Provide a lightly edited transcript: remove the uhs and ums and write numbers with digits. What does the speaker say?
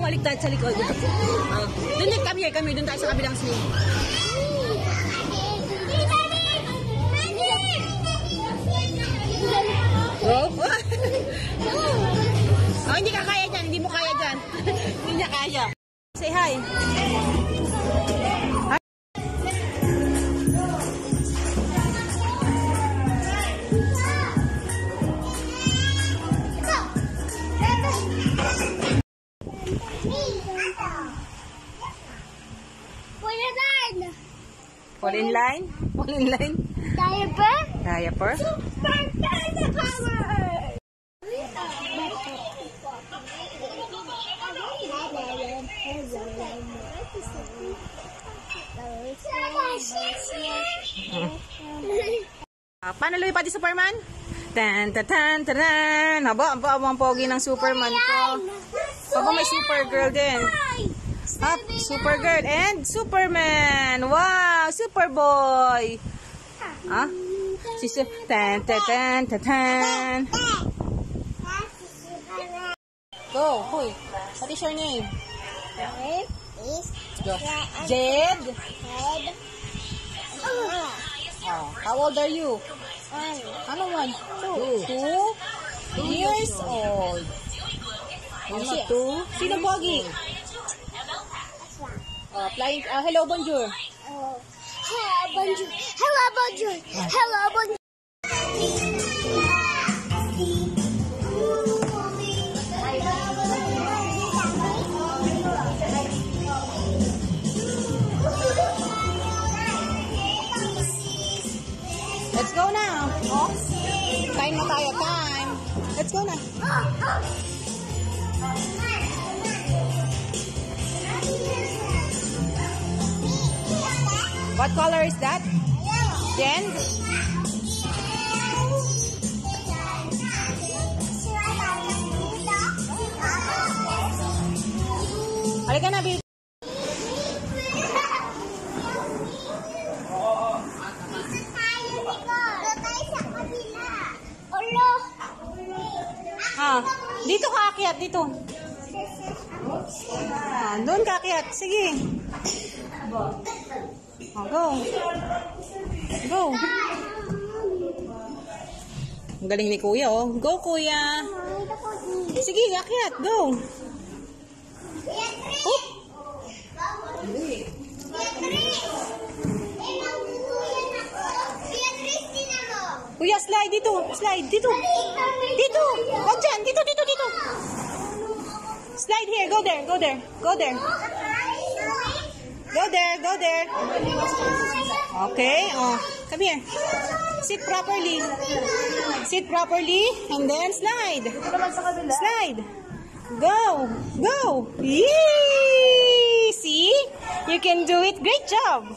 baliktad sa likod. Doon din kami doon tayo sa kabilang swing. Oh, hindi ka kaya dyan, hindi mo kaya dyan. Hindi niya kaya. Say hi. Fall in line? Fall in line? Diaper? Diaper? Super power! Paano lumipad yung Superman? Tan tan tan tan. Haba, ang pogi ng Superman ko. Haba, may Supergirl din. Up, Supergirl and Superman. Wow, Superboy. Ah? Si tan tan tan tan tan. Go, hoy. What is your name? Jed. Oh, how old are you? Ano one? 2 years old. Sino pogi? Flying. Hello, bonjour. Hello, bonjour. Hello, bonjour. Hello, bonjour. Let's go now. Oh, time na tayo. Time. Let's go na. What color is that? Jen? Halika na, baby. Dito ka akyat, dito. Doon ka akyat. Sige. Go. Go. Ang galing ni Kuya, oh. Go, Kuya. Sige, akyat. Go. Oh. Kuya, slide dito. Slide dito. Dito. Wag dyan. Dito. Slide here. Go there. Go there. Go there. Go there. Go there. Okay. Oh, come here. Sit properly. Sit properly. And then slide. Slide. Go. Go. Yee! See? You can do it. Great job.